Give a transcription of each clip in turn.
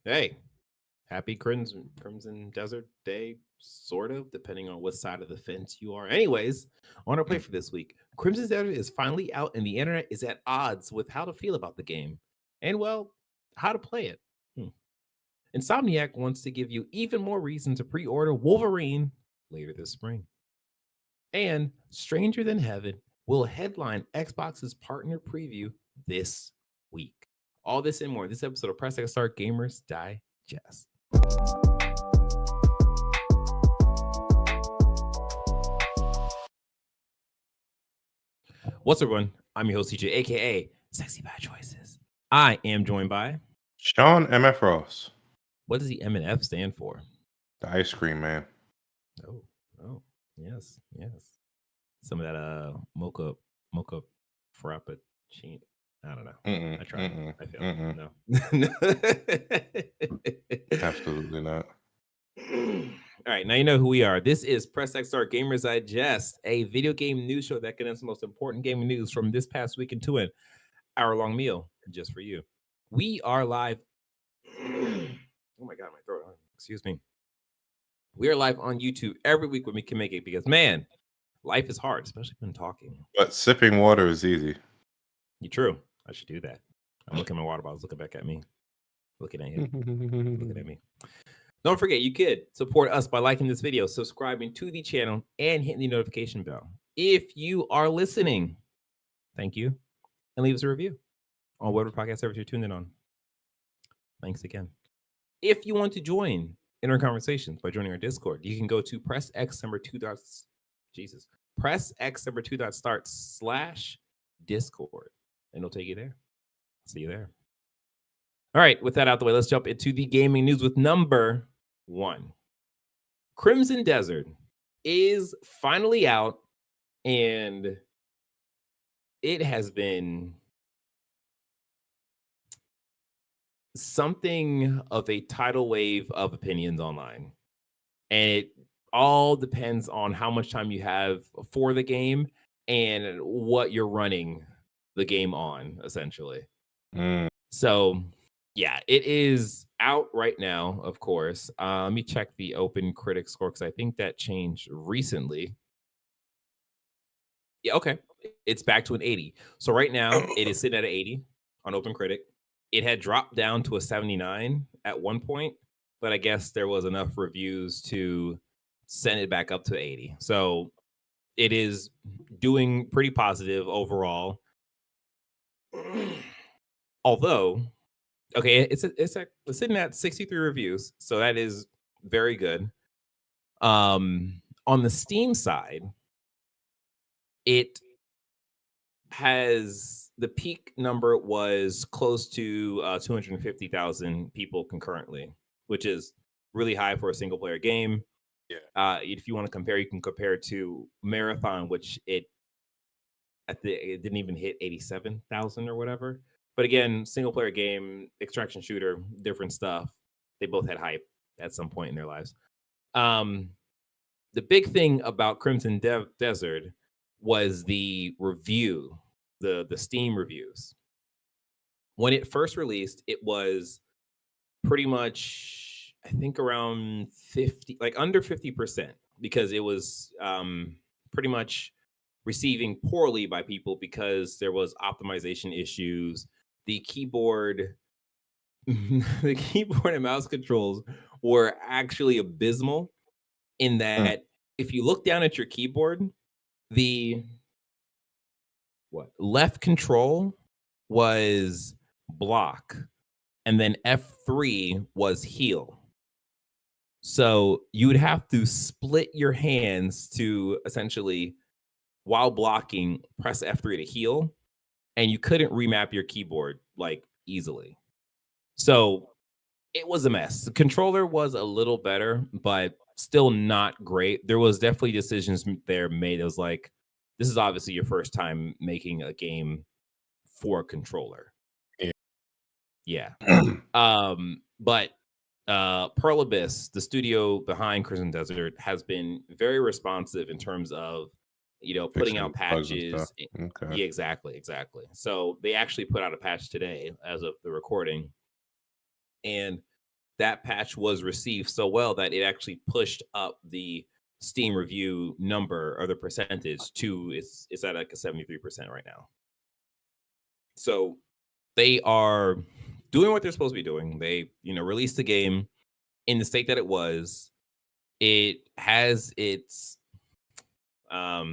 Hey, happy Crimson Desert Day, sort of, depending on what side of the fence you are. Anyways, on our play for this week, Crimson Desert is finally out, and the internet is at odds with how to feel about the game and, well, how to play it. Insomniac wants to give you even more reason to pre order Wolverine later this spring. And Stranger Than Heaven will headline Xbox's partner preview this week. All this and more. This episode of Press X Start Gamers Digest. What's up, everyone? I'm your host, TJ, aka Sexy Bad Choices. I am joined by Sean M.F. Ross. What does the M and F stand for? The ice cream man. Oh, yes. Some of that mocha frappuccino. I don't know. I tried. I failed. No. Absolutely not. All right, now you know who we are. This is Press X Start Gamers Digest, a video game news show that condenses the most important gaming news from this past week into an hour-long meal just for you. We are live. Oh my God, my throat. Excuse me. We are live on YouTube every week when we can make it because, man, life is hard, especially when talking. But sipping water is easy. You're true. I should do that. I'm looking at my water bottles, looking back at me. Looking at him. Looking at me. Don't forget, you could support us by liking this video, subscribing to the channel, and hitting the notification bell. If you are listening, thank you. And leave us a review on whatever podcast service you're tuned in on. Thanks again. If you want to join in our conversations by joining our Discord, you can go to press X number 2 dots. Jesus. Press X number 2 dot start / Discord. And it'll take you there. See you there. All right, with that out the way, let's jump into the gaming news with number 1. Crimson Desert is finally out, and it has been something of a tidal wave of opinions online. And it all depends on how much time you have for the game and what you're running the game on, essentially. So, yeah, it is out right now, of course. Let me check the Open Critic score because I think that changed recently. Yeah, okay. It's back to an 80. So right now, it is sitting at an 80 on Open Critic. It had dropped down to a 79 at one point, but I guess there was enough reviews to send it back up to 80. So it is doing pretty positive overall. Although, okay, it's sitting at 63 reviews, so that is very good. On the Steam side, it has the peak number was close to 250,000 people concurrently, which is really high for a single player game. Yeah. If you want to compare, you can compare it to Marathon, which it didn't even hit 87,000 or whatever. But again, single player game, extraction shooter, different stuff. They both had hype at some point in their lives. The big thing about Crimson Desert was the review, the Steam reviews. When it first released, it was pretty much, I think, around 50, like under 50%, because it was pretty much receiving poorly by people because there was optimization issues. The keyboard and mouse controls were actually abysmal in that if you look down at your keyboard, the left control was block, and then F3 was heal. So you would have to split your hands to essentially, while blocking, press F3 to heal, and you couldn't remap your keyboard like easily. So it was a mess. The controller was a little better, but still not great. There was definitely decisions there made. It was like, this is obviously your first time making a game for a controller. Yeah. But Pearl Abyss, the studio behind Crimson Desert, has been very responsive in terms of, putting out patches. Okay. Yeah, exactly. So they actually put out a patch today as of the recording. And that patch was received so well that it actually pushed up the Steam review number or the percentage to it's at like a 73% right now. So they are doing what they're supposed to be doing. They, released the game in the state that it was. It has it's a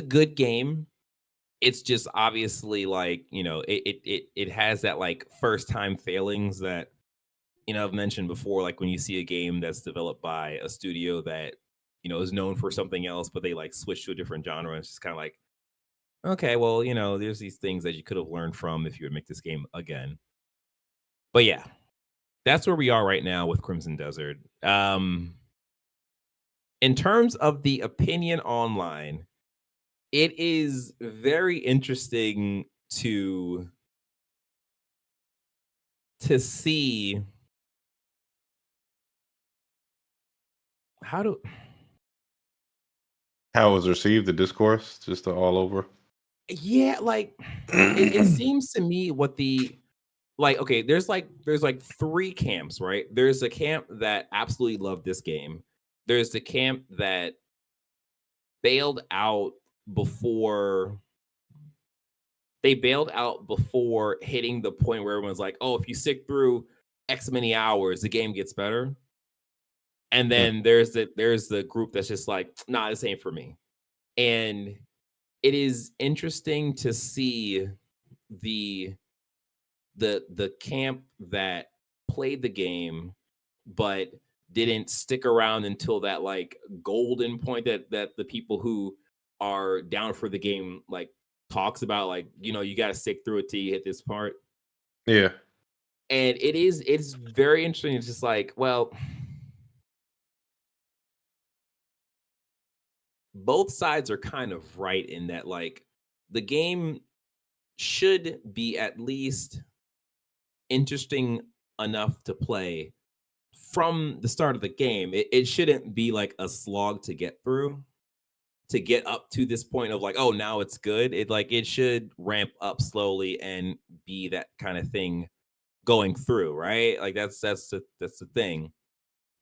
good game. It's just obviously like, it has that like first time failings that, I've mentioned before, like when you see a game that's developed by a studio that, is known for something else, but they like switch to a different genre. It's just kind of like, okay, well, there's these things that you could have learned from if you would make this game again. But yeah, that's where we are right now with Crimson Desert. In terms of the opinion online, it is very interesting to see how it was received, the discourse, just all over. Yeah, like it seems to me what the okay, there's like three camps, right? There's a camp that absolutely loved this game. There's the camp that bailed out before hitting the point where everyone's like, oh, if you stick through X many hours, the game gets better. And then there's the group that's just like, nah, this ain't for me. And it is interesting to see the camp that played the game but didn't stick around until that like golden point that the people who are down for the game like talks about, like, you got to stick through it till you hit this part. Yeah. And it's very interesting. It's just like, well, both sides are kind of right in that like the game should be at least interesting enough to play from the start of the game. It shouldn't be like a slog to get through, to get up to this point of like, oh, now it's good. It should ramp up slowly and be that kind of thing going through, right? Like that's the thing.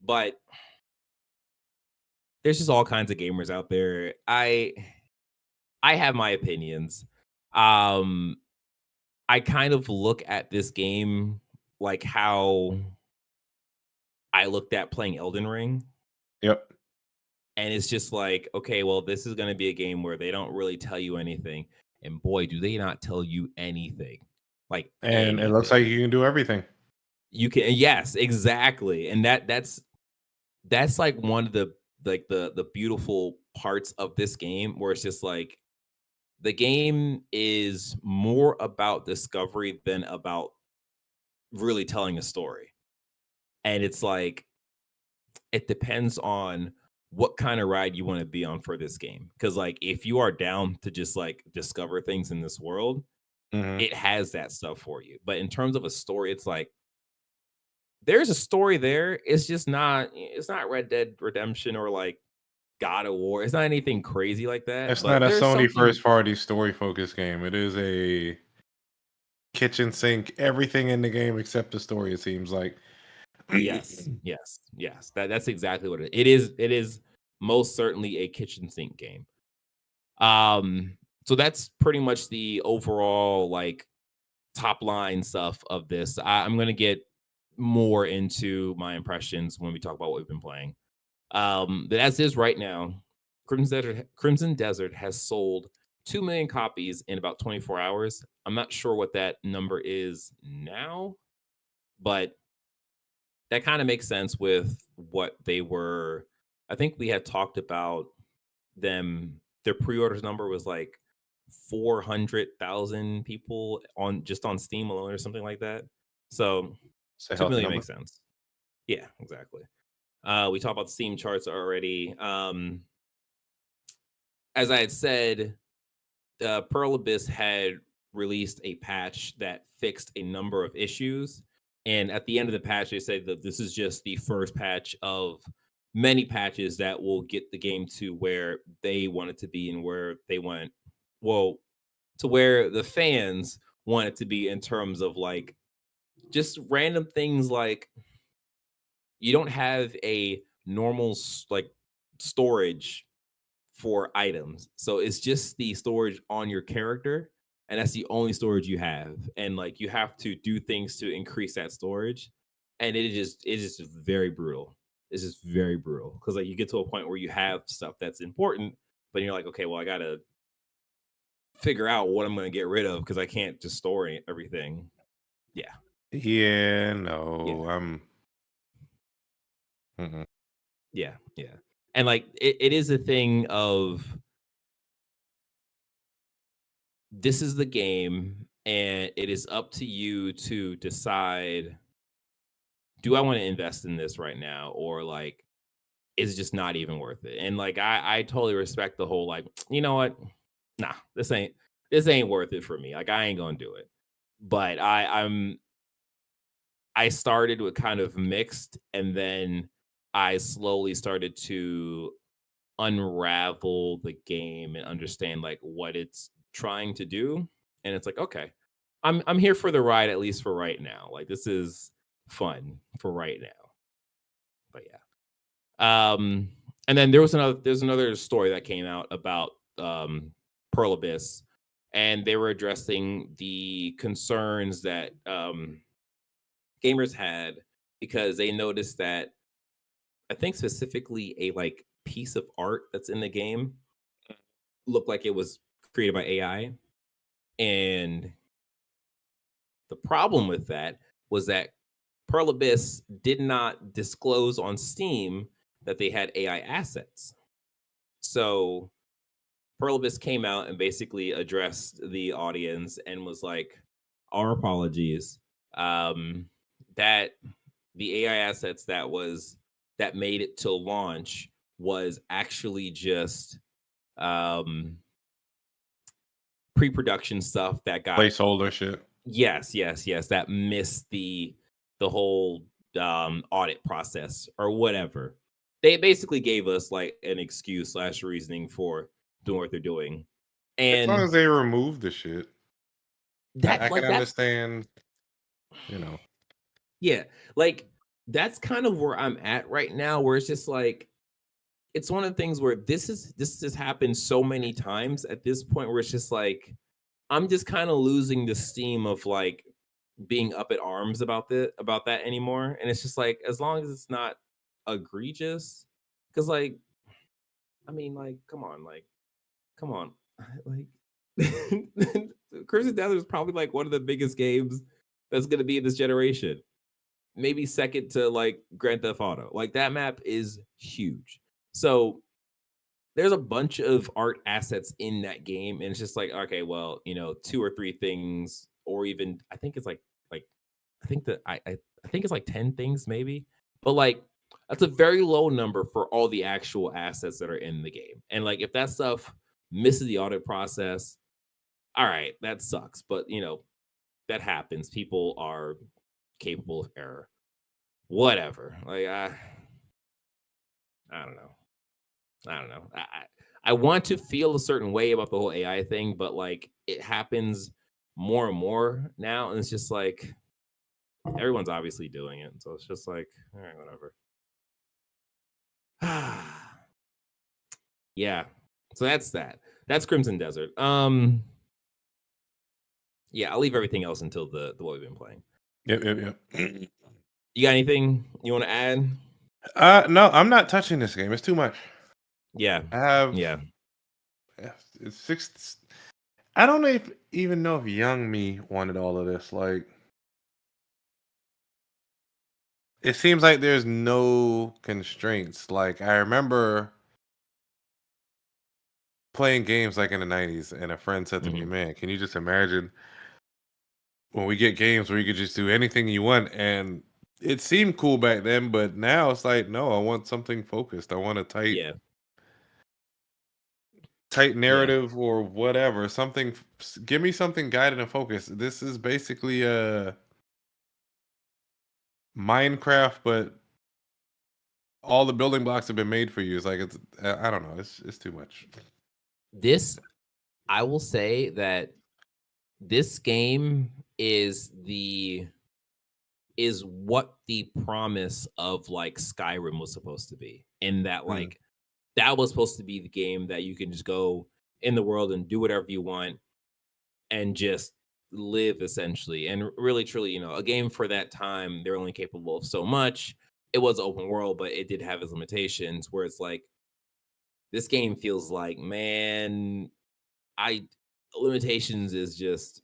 But there's just all kinds of gamers out there. I have my opinions. I kind of look at this game like how I looked at playing Elden Ring. Yep. And it's just like, okay, well, this is going to be a game where they don't really tell you anything. And boy, do they not tell you anything. Like, and it looks like you can do everything. You can, yes, exactly. And that's like one of the beautiful parts of this game, where it's just like the game is more about discovery than about really telling a story. And it's like, it depends on what kind of ride you want to be on for this game. Because like, if you are down to just like discover things in this world, it has that stuff for you. But in terms of a story, it's like, there's a story there. It's just not, it's not Red Dead Redemption or like God of War. It's not anything crazy like that. It's but not a there's Sony something... first party story focused game. It is a kitchen sink, everything in the game except the story, it seems like. Yes. That's exactly what it is. It is most certainly a kitchen sink game. So that's pretty much the overall like top line stuff of this. I'm gonna get more into my impressions when we talk about what we've been playing. But as is right now, Crimson Desert has sold 2 million copies in about 24 hours. I'm not sure what that number is now, but that kind of makes sense with what they were. I think we had talked about them. Their pre-orders number was like 400,000 people on Steam alone or something like that. So 2 million makes sense. Yeah, exactly. We talked about Steam charts already. As I had said, Pearl Abyss had released a patch that fixed a number of issues. And at the end of the patch, they said that this is just the first patch of many patches that will get the game to where they want it to be and where they want, well, to where the fans want it to be in terms of like just random things like you don't have a normal like storage for items. So it's just the storage on your character, and that's the only storage you have. And like you have to do things to increase that storage. And it's just very brutal. It's just very brutal. Because like you get to a point where you have stuff that's important, but you're like, okay, well, I gotta figure out what I'm gonna get rid of because I can't just store everything. Yeah. Yeah, Yeah. no, mm-mm. Yeah. Yeah. And like it is a thing of this is the game and it is up to you to decide, do I want to invest in this right now, or like is it just not even worth it? And like I totally respect the whole like, you know what, nah, this ain't worth it for me, like I ain't gonna do it. But I started with kind of mixed, and then I slowly started to unravel the game and understand like what it's trying to do. And it's like, okay, I'm here for the ride, at least for right now. Like this is fun for right now. But yeah. And then there's another story that came out about Pearl Abyss, and they were addressing the concerns that gamers had because they noticed that I think specifically a like piece of art that's in the game looked like it was created by AI. And the problem with that was that Pearl Abyss did not disclose on Steam that they had AI assets. So Pearl Abyss came out and basically addressed the audience and was like, our apologies. That the AI assets that made it to launch was actually just um pre-production stuff that got Placeholder shit. yes that missed the whole audit process or whatever. They basically gave us like an excuse slash reasoning for doing what they're doing. As long And as they remove the shit, I that can like that's understand. You know, yeah, like that's kind of where I'm at right now, where it's just like it's one of the things where this has happened so many times at this point where it's just like I'm just kind of losing the steam of like being up at arms about that anymore. And it's just like as long as it's not egregious, because like I mean, like, come on, like Crimson Desert is probably like one of the biggest games that's gonna be in this generation. Maybe second to like Grand Theft Auto. Like that map is huge. So there's a bunch of art assets in that game, and it's just like, okay, well, you know, two or three things, or even I think it's like I think that I think it's like 10 things maybe. But like that's a very low number for all the actual assets that are in the game. And like if that stuff misses the audit process, all right, that sucks. But you know, that happens. People are capable of error. Whatever. Like I don't know. I don't know. I want to feel a certain way about the whole AI thing, but like it happens more and more now, and it's just like everyone's obviously doing it, so it's just like all right, whatever. Yeah. So that's that. That's Crimson Desert. Yeah, I'll leave everything else until the what we've been playing. yep. You got anything you want to add? No, I'm not touching this game. It's too much. Yeah. I have Yeah. it's six. I don't even know if young me wanted all of this. Like, it seems like there's no constraints. Like, I remember playing games like in the 90s, and a friend said to me, Mhm. "Man, can you just imagine when we get games where you could just do anything you want?" And it seemed cool back then, but now it's like, no, I want something focused. I want a Yeah. tight Yeah. narrative or whatever. Something. Give me something guided and focused. This is basically a Minecraft, but all the building blocks have been made for you. It's like it's I don't know. It's too much. This I will say that this game is the is what the promise of like Skyrim was supposed to be. And that like that was supposed to be the game that you can just go in the world and do whatever you want and just live essentially. And really truly, you know, a game for that time, they're only capable of so much. It was open world, but it did have its limitations where it's like this game feels like, man, I limitations is just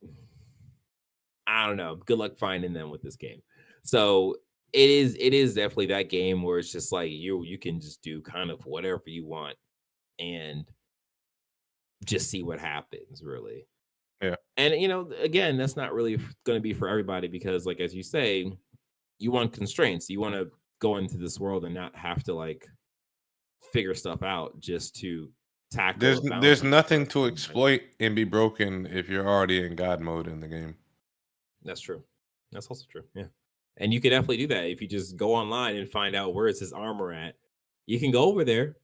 I don't know. Good luck finding them with this game. So it is definitely that game where it's just like you can just do kind of whatever you want and just see what happens, really. Yeah. And you know, again, that's not really going to be for everybody because, like as you say, you want constraints. You want to go into this world and not have to like figure stuff out just to tackle a bounty. There's nothing to exploit and be broken if you're already in God mode in the game. That's true. That's also true. Yeah. And you can definitely do that if you just go online and find out where is his armor at. You can go over there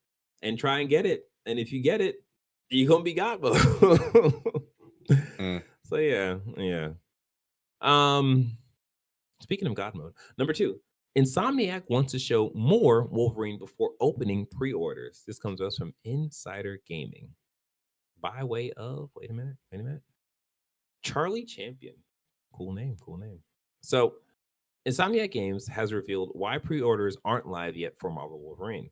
and try and get it. And if you get it, you're gonna be God mode. So yeah. Speaking of God mode, number 2, Insomniac wants to show more Wolverine before opening pre-orders. This comes to us from Insider Gaming. By way of wait a minute. Charlie Champion. Cool name. So Insomniac Games has revealed why pre-orders aren't live yet for Marvel Wolverine.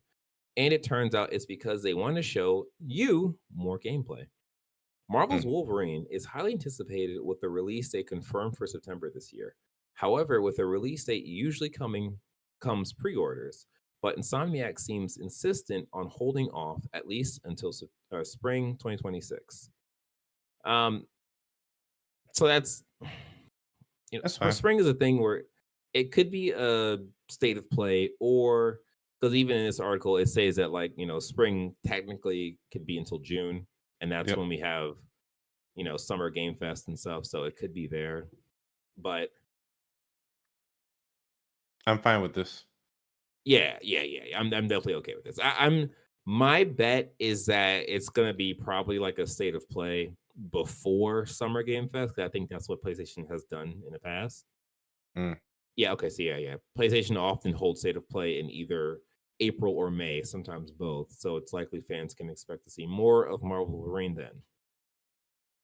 And it turns out it's because they want to show you more gameplay. Marvel's Wolverine is highly anticipated with the release date confirmed for September this year. However, with a release date usually comes pre-orders, but Insomniac seems insistent on holding off at least until spring 2026. So that's for spring is a thing where it could be a state of play, or because even in this article it says that like spring technically could be until June, and that's when we have Summer Game Fest and stuff. So it could be there, but I'm fine with this. Yeah. I'm definitely okay with this. My bet is that it's gonna be probably like a state of play before Summer Game Fest. I think that's what PlayStation has done in the past. Yeah. Okay. So yeah. PlayStation often holds state of play in either April or May, sometimes both. So it's likely fans can expect to see more of Marvel Wolverine then.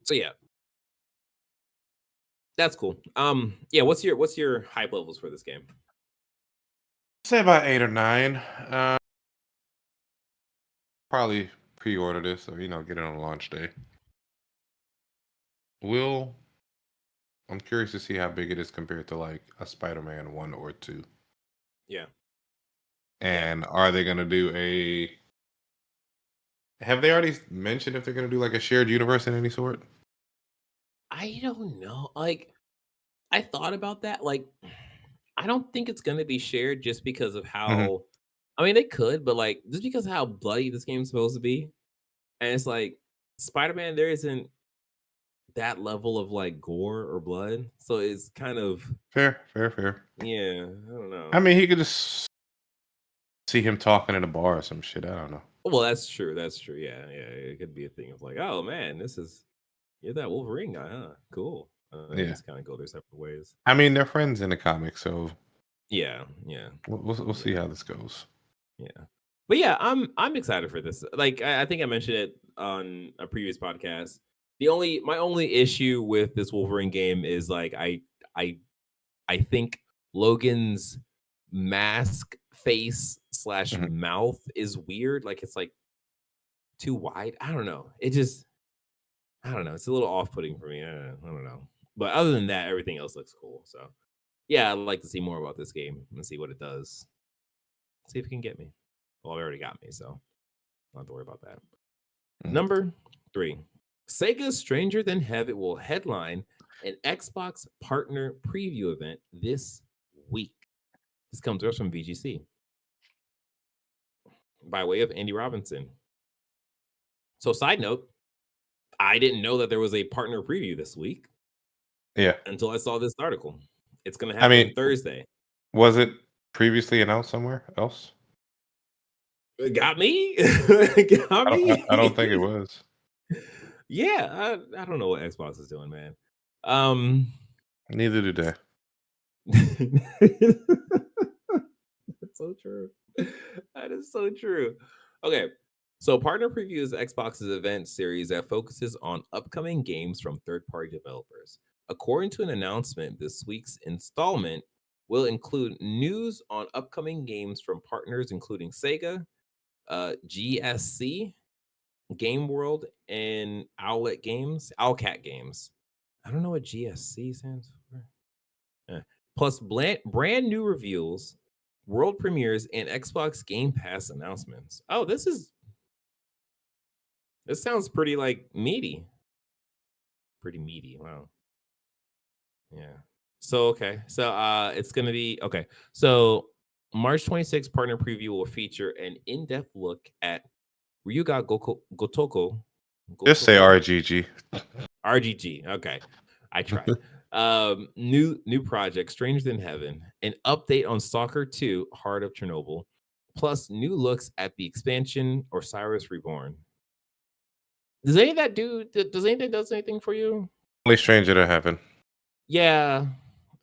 So yeah, that's cool. Yeah. What's your hype levels for this game? Say about 8 or 9. Probably pre-order this or get it on launch day. I'm curious to see how big it is compared to like a Spider-Man 1 or 2. Yeah. And are they going to do have they already mentioned if they're going to do like a shared universe in any sort? I don't know. Like, I thought about that. Like, I don't think it's going to be shared just because of how, I mean, they could, but like, just because of how bloody this game's supposed to be. And it's like, Spider-Man, there isn't that level of like gore or blood. So it's kind of fair. Yeah, I don't know. I mean, he could just see him talking in a bar or some shit. I don't know. Well, that's true. Yeah. It could be a thing of like, oh man, you're that Wolverine guy, huh? Cool. Yeah. Just kind of go their separate ways. I mean, they're friends in the comics, so yeah. We'll see how this goes. Yeah. But yeah, I'm excited for this. Like I think I mentioned it on a previous podcast. My only issue with this Wolverine game is like I think Logan's mask face / mouth is weird. Like it's like too wide. I don't know. I don't know. It's a little off-putting for me. I don't know. But other than that, everything else looks cool. So yeah, I'd like to see more about this game and see what it does. See if it can get me. Well, it already got me, so I don't have to worry about that. Number 3. Sega's Stranger Than Heaven will headline an Xbox partner preview event this week. This comes to us from VGC by way of Andy Robinson. So, side note, I didn't know that there was a partner preview this week. Yeah. Until I saw this article. It's going to happen Thursday. Was it previously announced somewhere else? It got me. I don't think it was. Yeah, I don't know what Xbox is doing, man. Neither do they. That's so true. That is so true. Okay. So Partner Preview is Xbox's event series that focuses on upcoming games from third-party developers. According to an announcement, this week's installment will include news on upcoming games from partners including Sega, GSC, Game World, and Owlcat Games. I don't know what GSC stands for. Plus brand new reveals, world premieres, and Xbox Game Pass announcements. Oh, this sounds pretty like meaty. Pretty meaty. Wow. Yeah. So okay. So it's gonna be okay. So March 26th partner preview will feature an in-depth look at Ryuga Gotoko. Just say RGG. RGG. Okay. I tried. New project, Stranger Than Heaven, an update on Stalker 2, Heart of Chernobyl, plus new looks at the expansion Osiris Reborn. Does any of that does anything for you? Only Stranger Than Heaven. Yeah.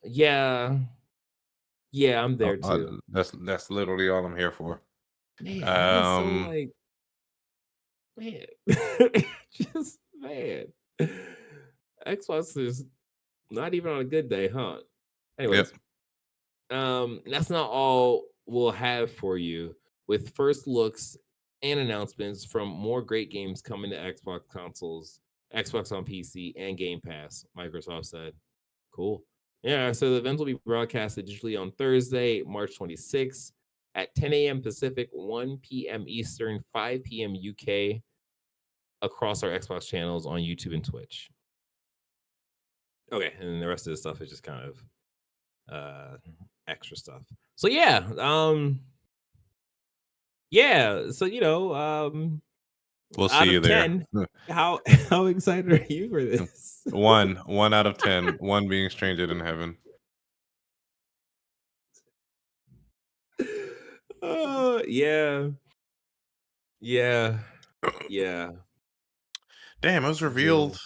Yeah. Yeah, I'm there too. That's literally all I'm here for. Man, that is so like man. Just man. Xbox is not even on a good day, huh? Anyways, that's not all we'll have for you with first looks and announcements from more great games coming to Xbox consoles, Xbox on PC, and Game Pass, Microsoft said. Cool. Yeah, so the event will be broadcasted digitally on Thursday, March 26th at 10 a.m. Pacific, 1 p.m. Eastern, 5 p.m. UK across our Xbox channels on YouTube and Twitch. Okay, and the rest of the stuff is just kind of extra stuff. So yeah, we'll out see you of there. 10, how excited are you for this? One out of 10. One being Stranger Than Heaven. Yeah. Damn, it was revealed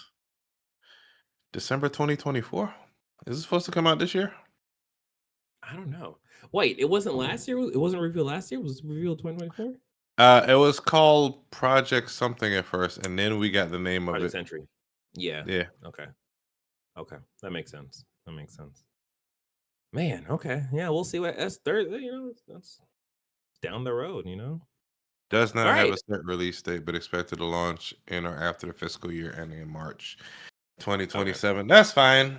December 2024. Is it supposed to come out this year? I don't know. Wait, it wasn't last year? It wasn't revealed last year? It was revealed 2024? It was called Project something at first, and then we got the name of it. Century. Yeah. Yeah. Okay. That makes sense. Man, okay. Yeah, we'll see what that's Thursday, that's down the road, Does not All have right. a set release date, but expected to launch in or after the fiscal year ending in March 2027. Okay. That's fine.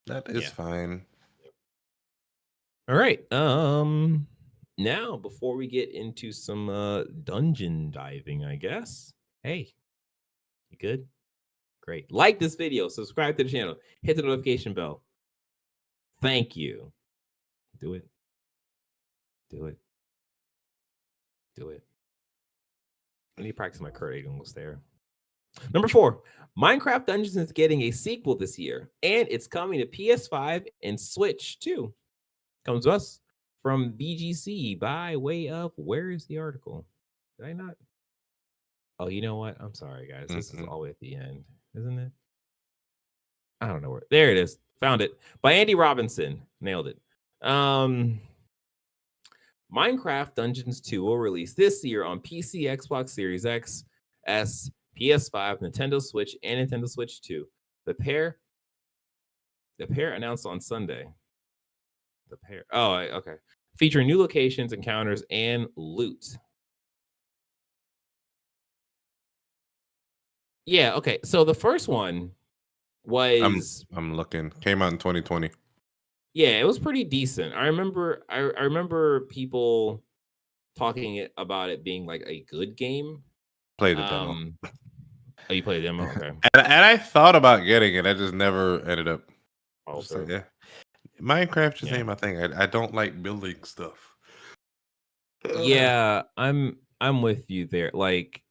That is fine. All right. Now before we get into some dungeon diving, I guess. Hey, you good? Great. Like this video, subscribe to the channel, hit the notification bell. Thank you. Do it. I need to practice my Kurt Angles there. Number 4, Minecraft Dungeons is getting a sequel this year, and it's coming to PS5 and Switch too. Comes to us from VGC by way of, where is the article? Did I not? Oh, you know what? I'm sorry, guys. This is all the way at the end, isn't it? I don't know where. There it is. Found it. By Andy Robinson. Nailed it. Minecraft Dungeons 2 will release this year on PC, Xbox Series X, S, PS5, Nintendo Switch, and Nintendo Switch 2. The pair announced on Sunday. Okay. Featuring new locations, encounters, and loot. Yeah, okay. So the first one was I'm looking. Came out in 2020. Yeah, it was pretty decent. I remember people talking about it being like a good game. Played the demo. Oh, you played the demo? Okay. And I thought about getting it. I just never ended up. Also, yeah. Minecraft just ain't my thing. I don't like building stuff. Yeah, I'm with you there. Like,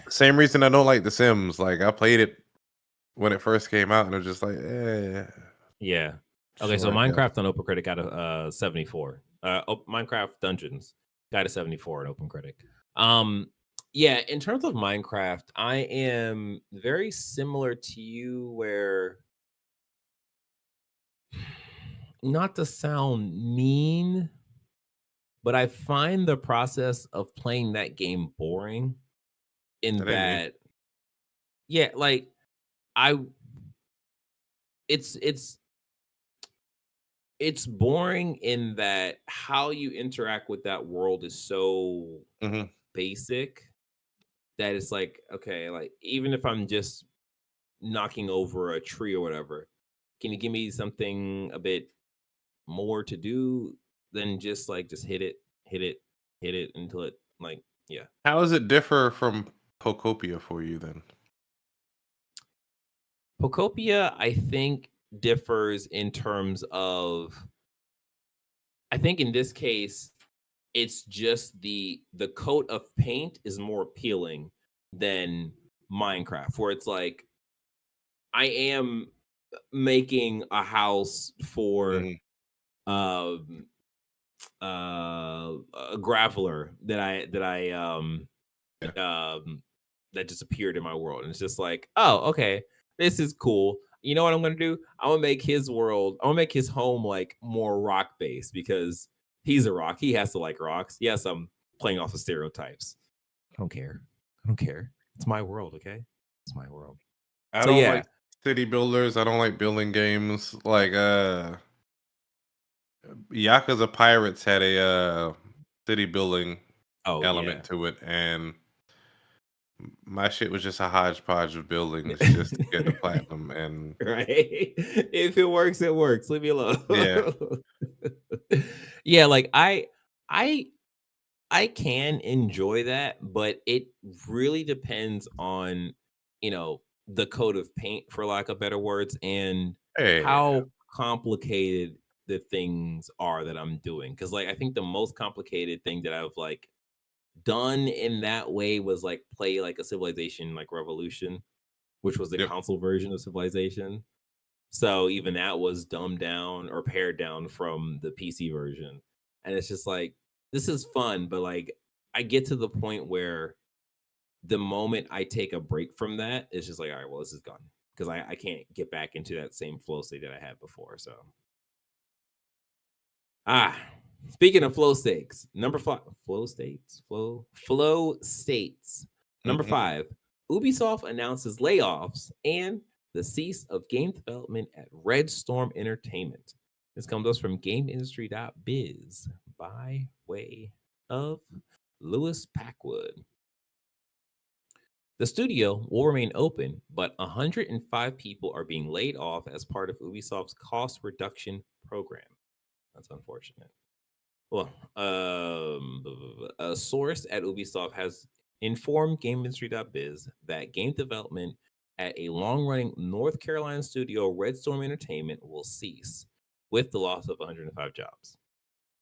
same reason I don't like The Sims. Like, I played it when it first came out, and I was just like, yeah. Okay, so Minecraft on OpenCritic got a 74. Minecraft Dungeons got a 74 on OpenCritic. Yeah, in terms of Minecraft, I am very similar to you, where not to sound mean, but I find the process of playing that game boring in That ain't me. that, yeah, like I it's it's boring in that how you interact with that world is so Hmm. basic that it's like, okay, like even if I'm just knocking over a tree or whatever, can you give me something a bit more to do than just hit it, hit it, hit it until it like, yeah. How does it differ from Pocopia for you then? Pocopia, I think, differs in terms of, I think in this case, it's just the coat of paint is more appealing than Minecraft, where it's like I am making a house for Hmm. um a graveler Yeah. that just appeared in my world. And it's just like, oh, okay, this is cool. You know what I'm gonna do? I'm gonna make his world, I'm gonna make his home like more rock based because he's a rock. He has to like rocks. Yes, I'm playing off of stereotypes. I don't care. I don't care. It's my world, okay? It's my world. I So don't yeah. like city builders. I don't like building games. Like Yakuza Pirates had a city building Oh yeah. element to it, and my shit was just a hodgepodge of buildings just to get the platinum. And Right? If it works, it works. Leave me alone. yeah, Yeah, like I I can enjoy that, but it really depends on, the coat of paint, for lack of better words, and hey, how complicated the things are that I'm doing. Cause like I think the most complicated thing that I've like done in that way was like play like a Civilization like Revolution, which was the yep. console version of Civilization. So even that was dumbed down or pared down from the PC version. And it's just like, this is fun, but like I get to the point where the moment I take a break from that, it's just like, all right, well, this is gone. Because I can't get back into that same flow state that I had before. So ah, speaking of flow states, number five, flow states. Number Hmm. 5, Ubisoft announces layoffs and the cease of game development at Red Storm Entertainment. This comes us from GameIndustry.biz by way of Lewis Packwood. The studio will remain open, but 105 people are being laid off as part of Ubisoft's cost reduction program. That's unfortunate. Well, a source at Ubisoft has informed GameIndustry.biz that game development at a long-running North Carolina studio, Red Storm Entertainment, will cease with the loss of 105 jobs.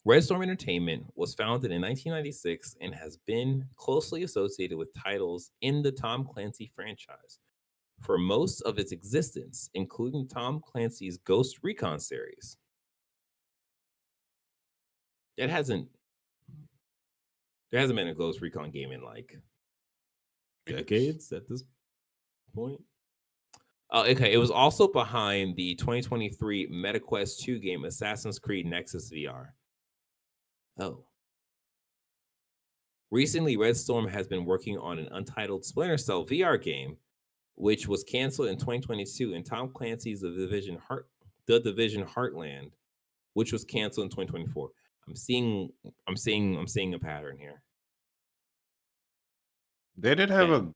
Red Storm Entertainment was founded in 1996 and has been closely associated with titles in the Tom Clancy franchise for most of its existence, including Tom Clancy's Ghost Recon series. That hasn't There hasn't been a Ghost Recon game in like decades at this point. Oh, okay. It was also behind the 2023 MetaQuest 2 game Assassin's Creed Nexus VR. Oh. Recently, Red Storm has been working on an untitled Splinter Cell VR game, which was canceled in 2022, and Tom Clancy's The Division Heartland, which was canceled in 2024. I'm seeing a pattern here. They did have Okay. a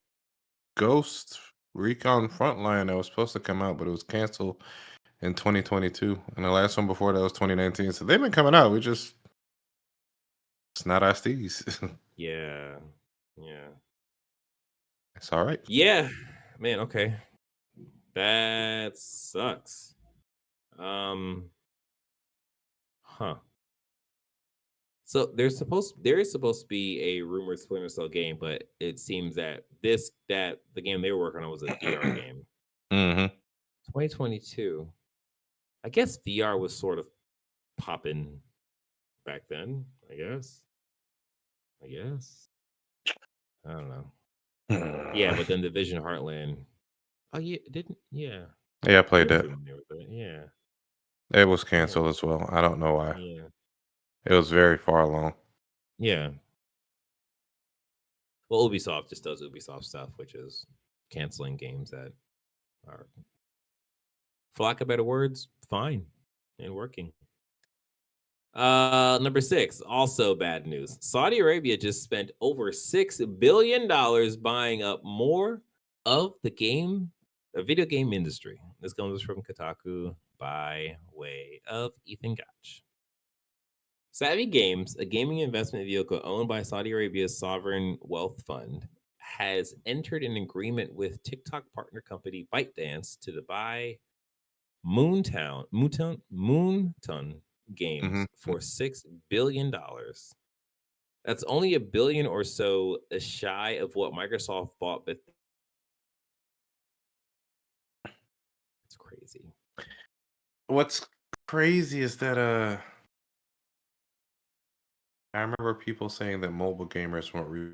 Ghost Recon Frontline that was supposed to come out, but it was canceled in 2022, and the last one before that was 2019. So they've been coming out. It's not our steez. Yeah. Yeah. It's all right. Yeah. Man, okay. That sucks. Um, huh. So there is supposed to be a rumored Splinter Cell game, but it seems that the game they were working on was a VR game. Hmm. 2022. I guess VR was sort of popping back then, I guess. I guess. I don't know. Yeah, but then Division Heartland. Oh yeah, didn't yeah. Yeah, I played You're that. familiar with it. Yeah. It was Yeah. canceled as well. I don't know why. Yeah. It was very far along. Yeah. Well, Ubisoft just does Ubisoft stuff, which is canceling games that are, for lack of better words, fine and working. Number 6, also bad news. Saudi Arabia just spent over $6 billion buying up more of the video game industry. This comes from Kotaku by way of Ethan Gotch. Savvy Games, a gaming investment vehicle owned by Saudi Arabia's sovereign wealth fund, has entered an agreement with TikTok partner company ByteDance to buy Moonton Games for $6 billion. That's only $1 billion or so shy of what Microsoft bought. But it's crazy. What's crazy is that I remember people saying that mobile gamers weren't real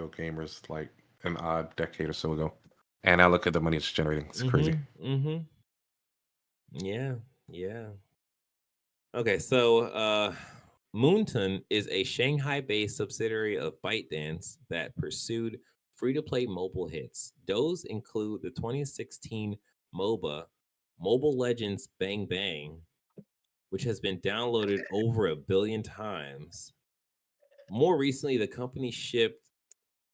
gamers like an odd decade or so ago. And I look at the money it's generating. It's crazy. Yeah. Okay, so Moonton is a Shanghai-based subsidiary of ByteDance that pursued free-to-play mobile hits. Those include the 2016 MOBA, Mobile Legends Bang Bang, which has been downloaded over 1 billion times. More recently, the company shipped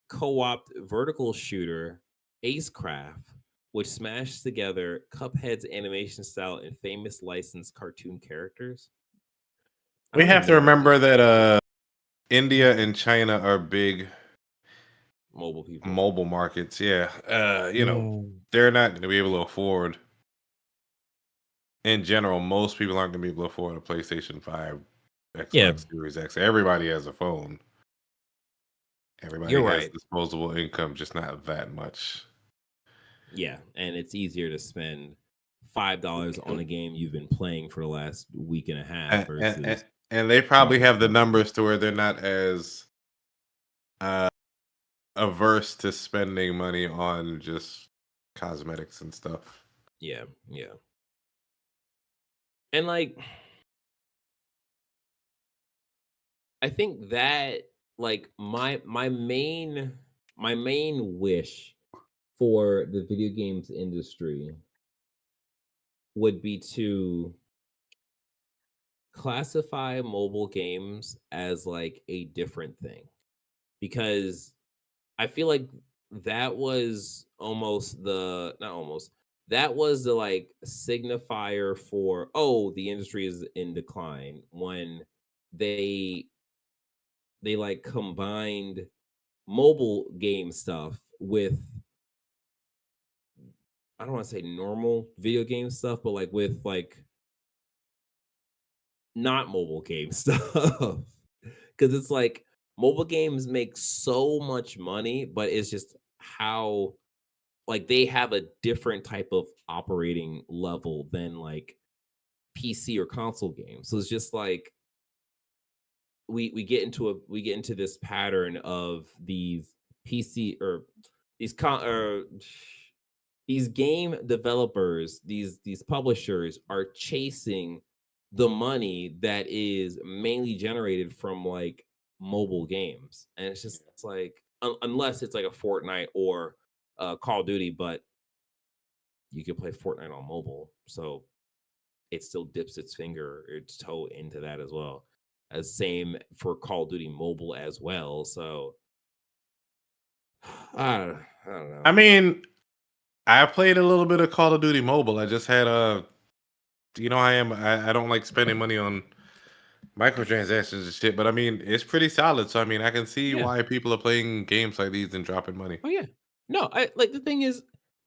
co-op vertical shooter Acecraft, which smashed together Cuphead's animation style and famous licensed cartoon characters. We have to remember that India and China are big mobile markets. Yeah. They're not going to be able to afford, in general, most people aren't going to be able to afford a PlayStation 5, Xbox Series X. Everybody has a phone. Everybody has disposable income, just not that much. Yeah, and it's easier to spend $5 on a game you've been playing for the last week and a half versus and they probably have the numbers to where they're not as averse to spending money on just cosmetics and stuff. Yeah. And like, I think that like my main wish for the video games industry would be to classify mobile games as like a different thing, because I feel like that was that was the like signifier for, oh, the industry is in decline, when they like combined mobile game stuff with, I don't want to say normal video game stuff, but like with like not mobile game stuff. Because it's like mobile games make so much money, but it's just how like they have a different type of operating level than like PC or console games. So it's just like we get into this pattern of these PC or these game developers, these publishers are chasing the money that is mainly generated from like mobile games, and it's just it's like unless it's like a Fortnite or Call of Duty, but you can play Fortnite on mobile, so it still dips its toe into that as well. As same for Call of Duty Mobile as well. So I don't know. I mean, I played a little bit of Call of Duty Mobile. I just had I don't like spending money on microtransactions and shit, but I mean, it's pretty solid. So I mean, I can see why people are playing games like these and dropping money. Oh yeah. No, I like the thing is,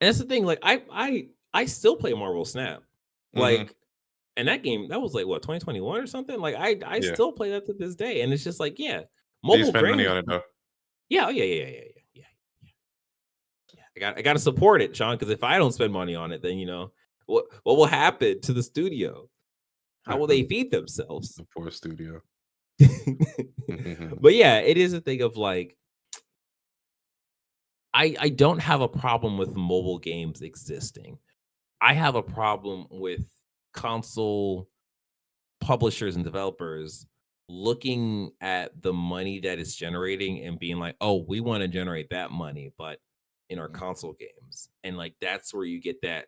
and that's the thing, like I still play Marvel Snap. Like and that game, that was like what, 2021 or something? Like I still play that to this day. And it's just like, yeah, mobile. Do you spend money on it though? Yeah, oh, yeah. I gotta support it, Sean, because if I don't spend money on it, then what will happen to the studio? How will they feed themselves? The poor studio. But yeah, it is a thing of like, I don't have a problem with mobile games existing. I have a problem with console publishers and developers looking at the money that it's generating and being like, oh, we want to generate that money, but in our console games. And like that's where you get that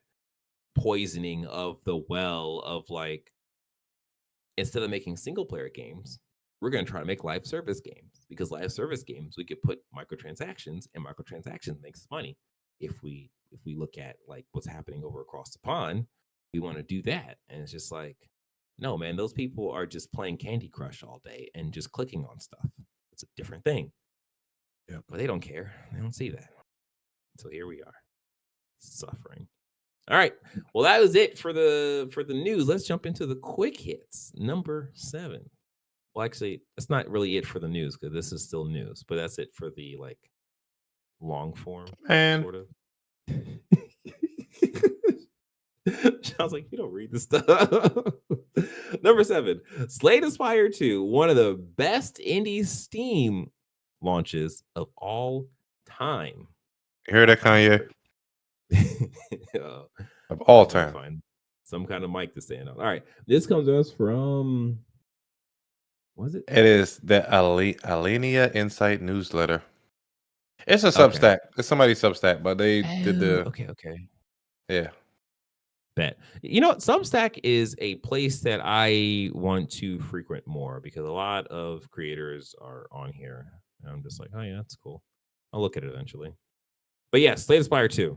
poisoning of the well of like, instead of making single player games, we're going to try to make live service games, because live service games we could put microtransactions, and microtransactions makes money. If we look at like what's happening over across the pond, we want to do that. And it's just like, no, man, those people are just playing Candy Crush all day and just clicking on stuff. It's a different thing. Yeah. But they don't care. They don't see that. So here we are, suffering. All right. Well, that was it for the news. Let's jump into the quick hits. Number 7. Well, actually, that's not really it for the news, because this is still news, but that's it for the like long form sort of. Sounds like you don't read the stuff. Number 7, Slay the Spire 2, one of the best indie Steam launches of all time. You hear that, Kanye? Of all time. Find some kind of mic to stand on. All right. This comes to us from, what is it? It is the Alenia Insight newsletter. It's a Substack. Okay. It's somebody's Substack, but they did the... Okay. Yeah. Bet. You know, Substack is a place that I want to frequent more, because a lot of creators are on here. And I'm just like, oh yeah, that's cool. I'll look at it eventually. But yeah, Slay the Spire 2.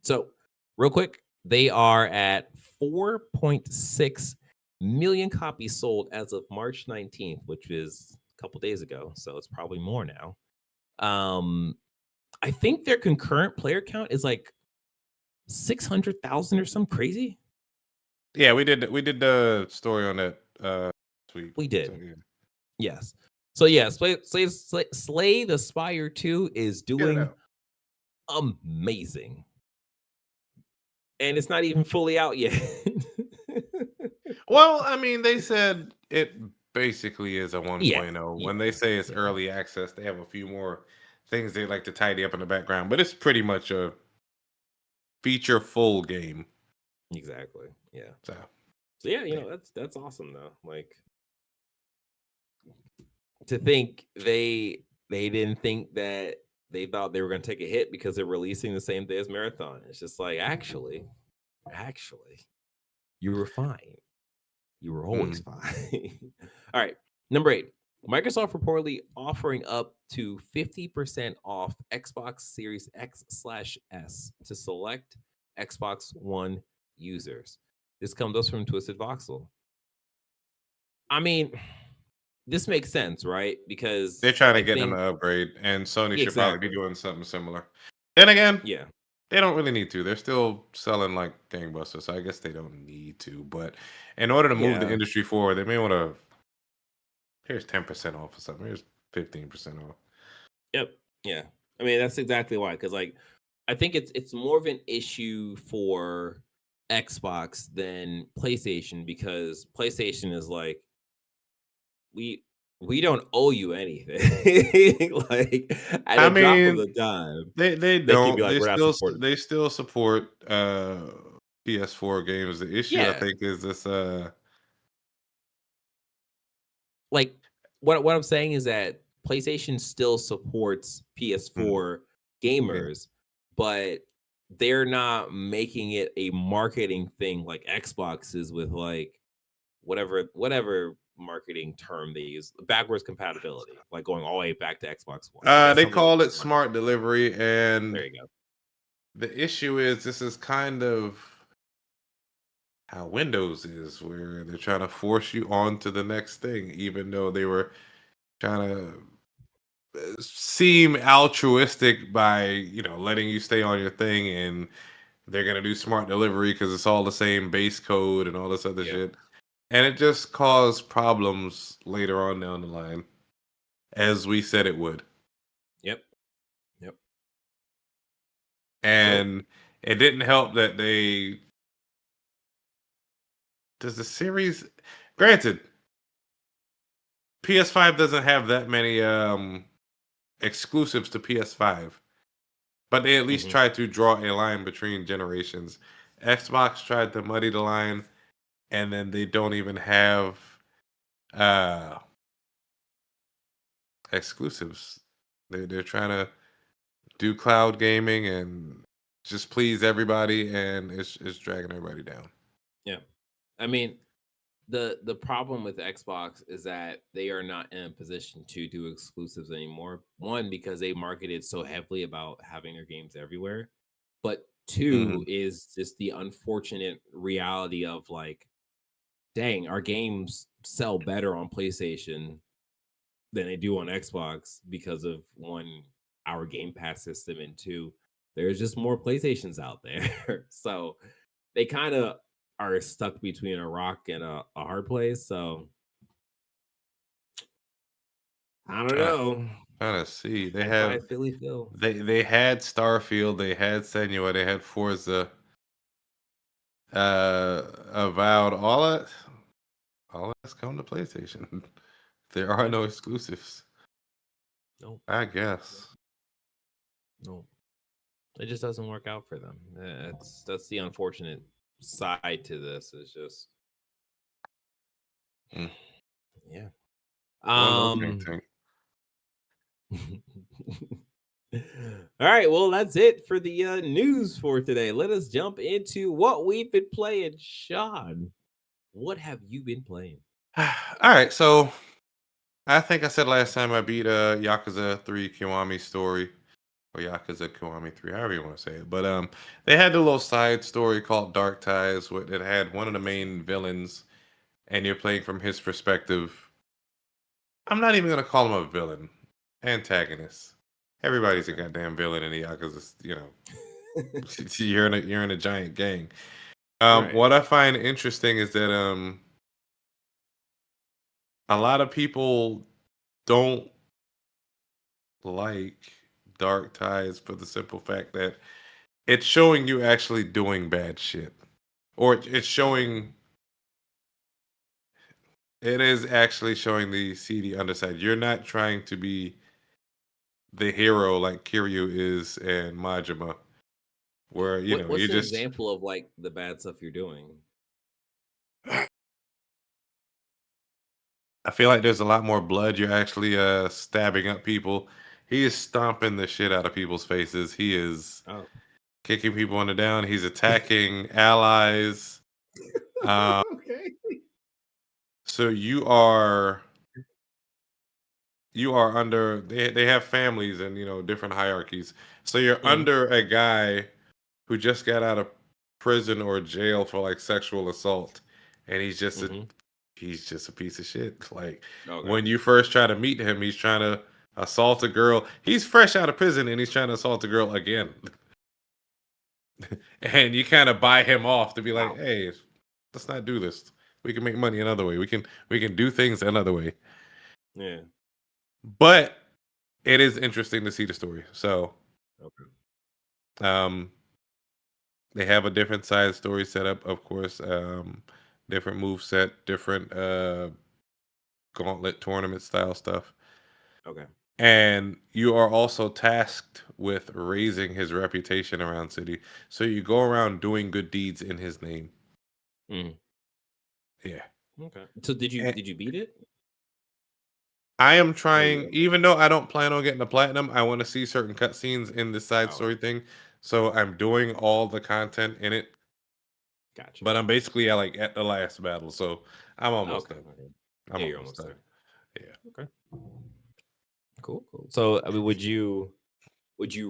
So, real quick, they are at 4.6 million copies sold as of March 19th, which is a couple days ago. So it's probably more now. I think their concurrent player count is like 600,000 or something crazy. Yeah, we did the story on that tweet. We did. So, yeah. Yes. So yeah, Slay the Spire 2 is doing amazing. And it's not even fully out yet. Well, I mean, they said it basically is a 1.0. Yeah. When they say it's early access, they have a few more things they like to tidy up in the background, but it's pretty much a feature full game. Exactly. Yeah. So yeah, you know, that's awesome though. Like, to think they didn't think that, they thought they were going to take a hit because they're releasing the same day as Marathon. It's just like, actually, you were fine. You were always fine. All right. Number 8, Microsoft reportedly offering up to 50% off Xbox Series X/S to select Xbox One users. This comes us from Twisted Voxel. I mean, this makes sense, right? Because they're trying to get them to upgrade, and Sony should probably be doing something similar. Then again, yeah, they don't really need to. They're still selling like gangbusters, so I guess they don't need to. But in order to move the industry forward, they may want to. Here's 10% off or something. Here's 15% off. Yep. Yeah. I mean, that's exactly why. Because like, I think it's more of an issue for Xbox than PlayStation, because PlayStation is like, we don't owe you anything. Like, at a drop of the dime, they don't. Like, they still support PS4 games. The issue, I think, is this. Like, what I'm saying is that PlayStation still supports PS4 gamers, but they're not making it a marketing thing like Xbox is with like whatever marketing term they use, backwards compatibility, like going all the way back to Xbox One. They call it smart delivery, and there you go. The issue is this is kind of how Windows is, where they're trying to force you on to the next thing, even though they were trying to seem altruistic by, you know, letting you stay on your thing, and they're going to do smart delivery because it's all the same base code and all this other shit. And it just caused problems later on down the line, as we said it would. Yep. And it didn't help that does the series, granted, PS5 doesn't have that many exclusives to PS5, but they at least Mm-hmm. tried to draw a line between generations. Xbox tried to muddy the line, and then they don't even have uh exclusives. They're trying to do cloud gaming and just please everybody, and it's dragging everybody down. Yeah. I mean, the problem with Xbox is that they are not in a position to do exclusives anymore. One, because they marketed so heavily about having their games everywhere, but two Mhm. is just the unfortunate reality of like, dang, our games sell better on PlayStation than they do on Xbox because of one, our Game Pass system, and two, there's just more PlayStations out there. So they kind of are stuck between a rock and a hard place. So I don't Uh, know. Trying to see. They Can't buy have a Philly Phil. they had Starfield, they had Senua, they had Forza, Avowed. All that's come to PlayStation. There are Yeah. no exclusives, No, I guess. no. It just doesn't work out for them. That's the unfortunate side to this. Is just Mm. yeah. One more Um. thing. All right, well, that's it for the news for today. Let us jump into what we've been playing. Sean, what have you been playing? All right, so I think I said last time I beat Yakuza 3 Kiwami story, or Yakuza Kiwami 3, however you want to say it. But they had a little side story called Dark Ties, where it had one of the main villains, and you're playing from his perspective. I'm not even gonna call him a villain, antagonist. Everybody's a Okay. goddamn villain in the Yakuza, you know. You're in a giant gang. Right. What I find interesting is that a lot of people don't like Dark Ties for the simple fact that it's showing you actually doing bad shit, or it's showing it is actually showing the seedy underside. You're not trying to be the hero like Kiryu is and Majima, where you know you What's an just. example of like the bad stuff you're doing? I feel like there's a lot more blood. You're actually stabbing up people. He is stomping the shit out of people's faces. He is Oh. kicking people on the down. He's attacking allies. Um, Okay. so you are under. They have families and different hierarchies. So you're Mm-hmm. under a guy who just got out of prison or jail for like sexual assault, and Mm-hmm. he's just a piece of shit. Like Okay. when you first try to meet him, he's trying to assault a girl. He's fresh out of prison and he's trying to assault a girl again. And you kind of buy him off to be like, Wow. "Hey, let's not do this. We can make money another way. We can do things another way." Yeah. But it is interesting to see the story. So, Okay. um they have a different side story setup, of course. Different move set, different gauntlet tournament style stuff. Okay. And you are also tasked with raising his reputation around city. So you go around doing good deeds in his name. Mm. Yeah. Okay. So did you And did you beat it? I am Or trying, you? even though I don't plan on getting the platinum, I want to see certain cutscenes in this side Oh, story thing. So I'm doing all the content in it, gotcha. but I'm basically at the last battle. So I'm almost Okay. done. Okay. I'm Yeah, you're almost almost done. there. Yeah. Okay. Cool. Cool. So I mean, would you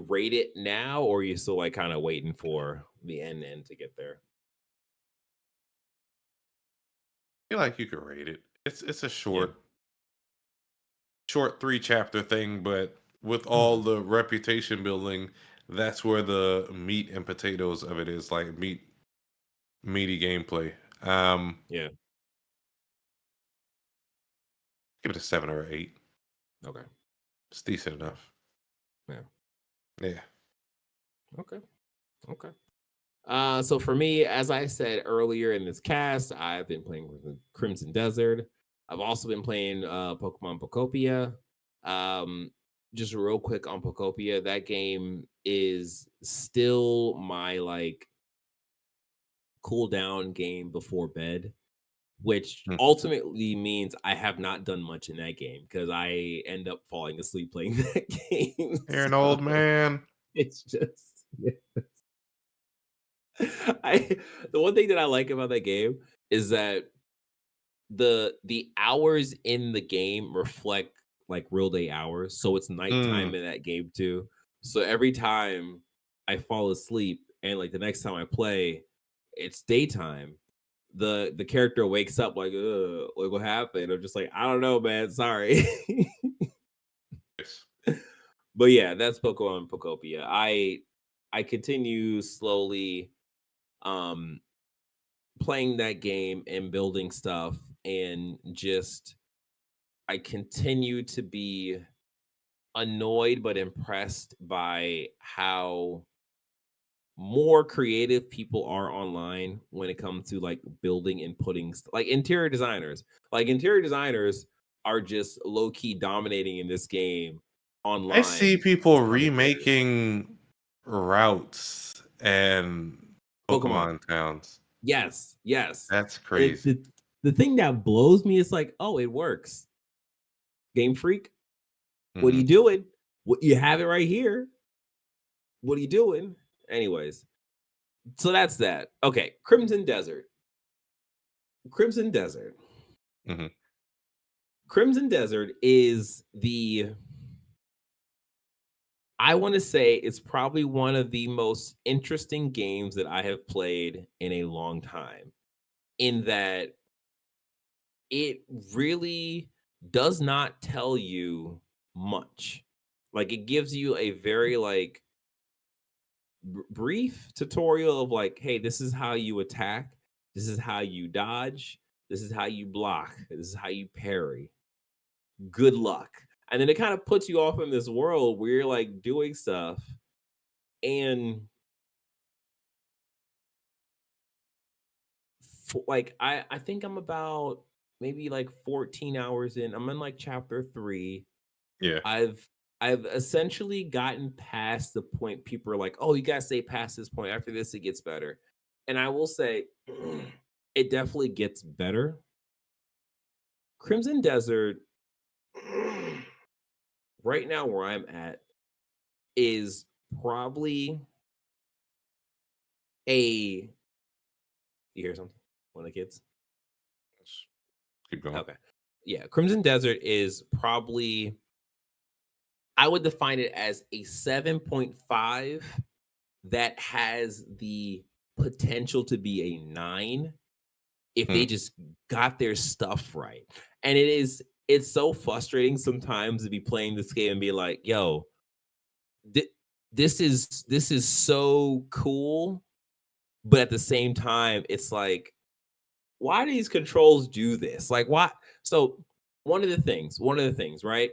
rate it now, or are you still like kind of waiting for the end to get there? Feel like you could rate it. It's a Yeah. short 3 chapter thing, but with all the reputation building, that's where the meat and potatoes of it is, like meaty gameplay. Yeah. Give it a 7 or 8. Okay. It's decent Yeah. enough. Yeah. Yeah. Okay. Okay. So for me, as I said earlier in this cast, I've been playing with the Crimson Desert. I've also been playing Pokemon Pocopia. Um, just real quick on Pocopia, that game is still my like cool down game before bed, which Mm. ultimately means I have not done much in that game because I end up falling asleep playing that game. You're an So old man. it's just I the one thing that I like about that game is that the hours in the game reflect like real day hours. So it's Mm. nighttime in that game too. So every time I fall asleep and like the next time I play, it's daytime. The character wakes up like what happened? I'm just like, I don't know, man. Sorry. Yes. But yeah, that's Pokemon Pocopia. I continue slowly um playing that game and building stuff and just I continue to be annoyed but impressed by how more creative people are online when it comes to like building and putting like interior designers. Like interior designers are just low key dominating in this game I see online people on the characters. remaking routes and Pokemon. Pokemon towns. Yes, yes. That's It, crazy. the thing that blows me is like, oh, it works. Game Freak, what are Hmm. you doing? What you have it right here. What are you doing? Anyways, so that's that. Okay, Crimson Desert. Crimson Desert. Hmm. Crimson Desert is I want to say it's probably one of the most interesting games that I have played in a long time. In that it really does not tell you much. Like it gives you a very like brief tutorial of like, hey, this is how you attack, this is how you dodge, this is how you block, this is how you parry. Good luck. And then it kind of puts you off in this world where you're like doing stuff and like I think I'm about maybe like 14 hours in. I'm in like chapter 3. Yeah. I've I've essentially gotten past the point people are like, "Oh, you gotta stay past this point. After this, it gets better." And I will say, it definitely gets better. Crimson Desert, right now where I'm at, is probably a. You hear something? One of the kids? Let's keep going. Okay, yeah. Crimson Desert is probably. I would define it as a 7.5 that has the potential to be a 9 if they Mm. just got their stuff right. And it's so frustrating sometimes to be playing this game and be like, yo, this is so cool, but at the same time, it's like, why do these controls do this? Like, why? So one of the things, right?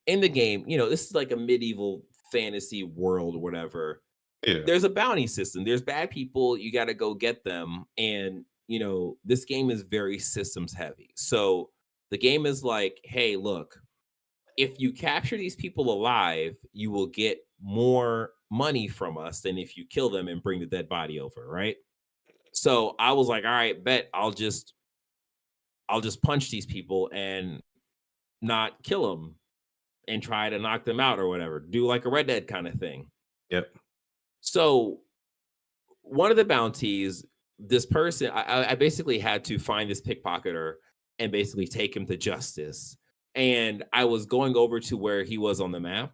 In the game, this is like a medieval fantasy world or whatever. Yeah. There's a bounty system. There's bad people. You got to go get them. And, this game is very systems heavy. So the game is like, hey, look, if you capture these people alive, you will get more money from us than if you kill them and bring the dead body over, right? So I was like, all right, bet I'll just punch these people and not kill them and try to knock them out or whatever. Do like a Red Dead kind of thing. Yep. So one of the bounties, this person, I basically had to find this pickpocketer and basically take him to justice. And I was going over to where he was on the map.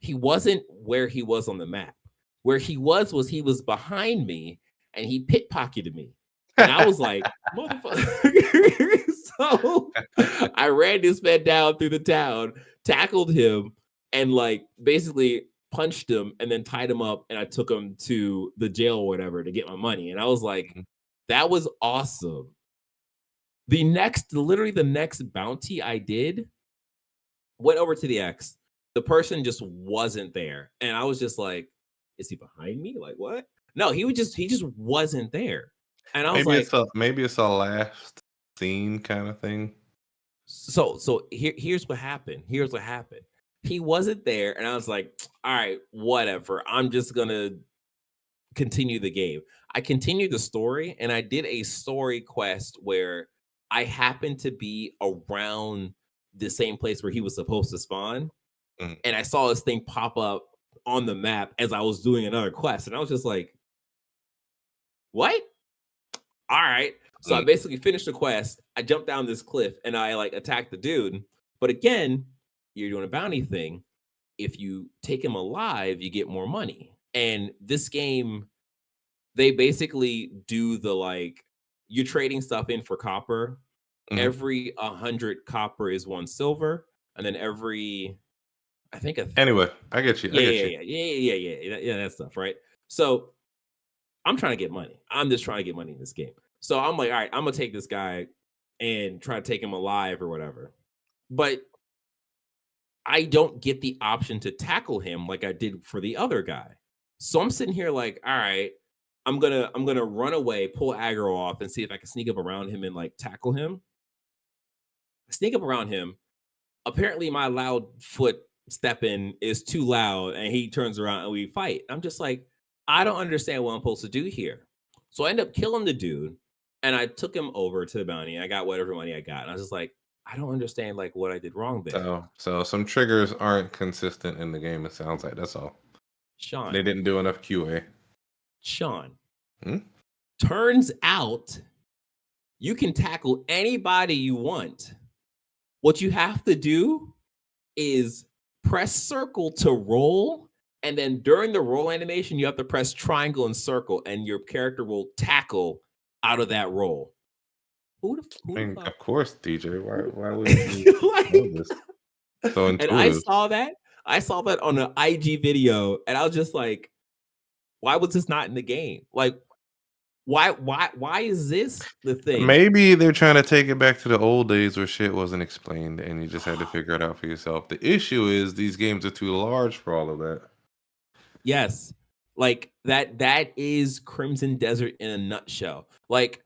He wasn't where he was on the map. Where he was behind me and he pickpocketed me. And I was like, motherfucker. So I ran this man down through the town, tackled him, and like basically punched him and then tied him up. And I took him to the jail or whatever to get my money. And I was like, Mhm. that was awesome. Literally the next bounty I did went over to the X. The person just wasn't there. And I was just like, is he behind me? Like what? No, he just wasn't there. And I was like, Maybe it's a last scene kind of thing. so here's what happened. Here's what happened. He wasn't there, and I was like, all right, whatever. I'm just gonna continue the game. I continued the story, and I did a story quest where I happened to be around the same place where he was supposed to spawn, Mhm. and I saw this thing pop up on the map as I was doing another quest, and I was just like, what? All right. So I Mm. basically finished the quest. I jumped down this cliff and I like attacked the dude. But again, you're doing a bounty thing. If you take him alive, you get more money. And this game, they basically do the like you're trading stuff in for copper. Mhm. Every 100 copper is 1 silver, and then every I think Anyway, I get you. I yeah get yeah you. yeah yeah yeah yeah yeah that stuff, right? So I'm trying to get money. I'm just trying to get money in this game. So I'm like, all right, I'm gonna take this guy and try to take him alive or whatever. But I don't get the option to tackle him like I did for the other guy. So I'm sitting here like, all right, I'm gonna run away, pull aggro off, and see if I can sneak up around him and like tackle him. I sneak up around him. Apparently, my loud foot stepping is too loud, and he turns around and we fight. I'm just like, I don't understand what I'm supposed to do here. So I end up killing the dude, and I took him over to the bounty. And I got whatever money I got, and I was just like, I don't understand like what I did wrong there. So some triggers aren't consistent in the game. It sounds like that's all. They Sean, didn't do enough QA. Sean, Hmm? turns out you can tackle anybody you want. What you have to do is press circle to roll, and then during the roll animation, you have to press triangle and circle, and your character will tackle out of that roll. I Who the mean, fuck? of course, DJ. Why wouldn't you Who know like, this? So and I intuitive. saw that. I saw that on an IG video, and I was just like, why was this not in the game? Like, why is this the thing? Maybe they're trying to take it back to the old days where shit wasn't explained and you just had to figure it out for yourself. The issue is these games are too large for all of that. Yes. Like that is Crimson Desert in a nutshell. Like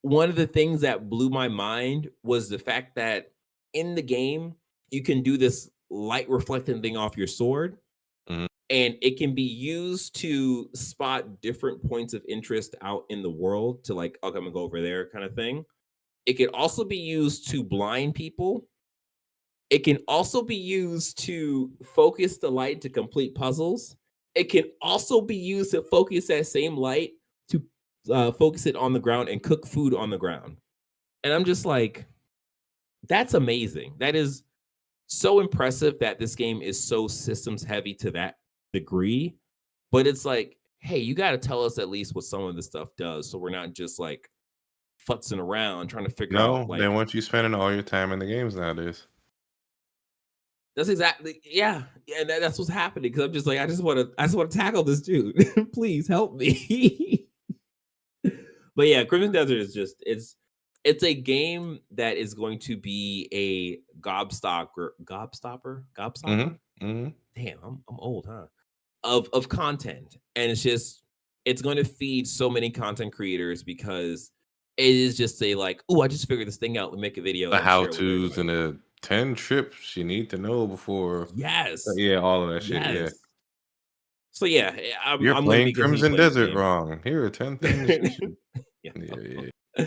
one of the things that blew my mind was the fact that in the game you can do this light reflecting thing off your sword, Mhm. and it can be used to spot different points of interest out in the world to like, okay, I'm gonna go over there kind of thing. It can also be used to blind people. It can also be used to focus the light to complete puzzles. It can also be used to focus that same light to focus it on the ground and cook food on the ground. And I'm just like, that's amazing. That is so impressive that this game is so systems heavy to that degree. But it's like, hey, you got to tell us at least what some of this stuff does, so we're not just like futzing around trying to figure out No, they like want you spending all your time in the games nowadays. that's exactly yeah, and that's what's happening because I'm just like I just want to tackle this dude. Please help me. But yeah, Crimson Desert is just it's a game that is going to be a Hmm. gobstopper. Hmm. Damn, I'm old, huh? Of content, and it's going to feed so many content creators because it is just a like, oh, I just figured this thing out. We make a video The and share how it with to's everybody. and the 10 trips you need to know before. Yes, Yeah, all of that shit. Yeah. yes. So yeah, You're I'm going to playing be continue Crimson playing this Desert game. wrong. Here are 10 things you should. Yeah. Yeah, yeah.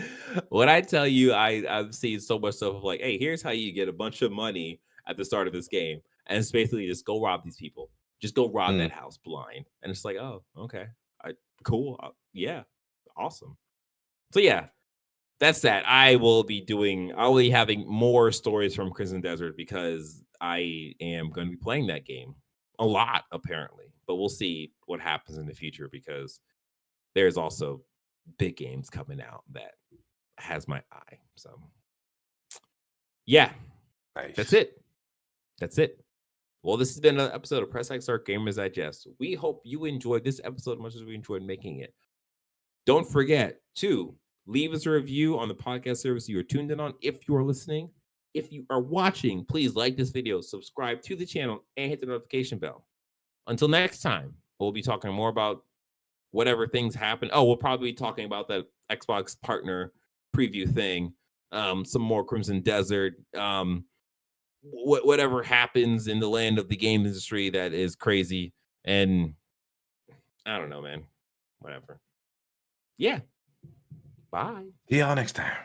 When I tell you, I've seen so much stuff of like, hey, here's how you get a bunch of money at the start of this game, and it's basically just go rob these people, just go rob Mm. that house blind, and it's like, oh, okay, cool, yeah, awesome. So yeah, that's that. I'll be having more stories from Crimson Desert because I am going to be playing that game a lot apparently, but we'll see what happens in the future because there's also big games coming out that has my eye. So yeah, that's Nice. it. That's it. Well, this has been another episode of Press X Start Gamers Digest. We hope you enjoyed this episode as much as we enjoyed making it. Don't forget to leave us a review on the podcast service you are tuned in on if you are listening. If you are watching, please like this video, subscribe to the channel, and hit the notification bell. Until next time, we'll be talking more about whatever things happen. Oh, we'll probably be talking about that Xbox partner preview thing, some more Crimson Desert, whatever happens in the land of the game industry that is crazy. And I don't know, man. Whatever. Yeah. Bye. See y'all next time.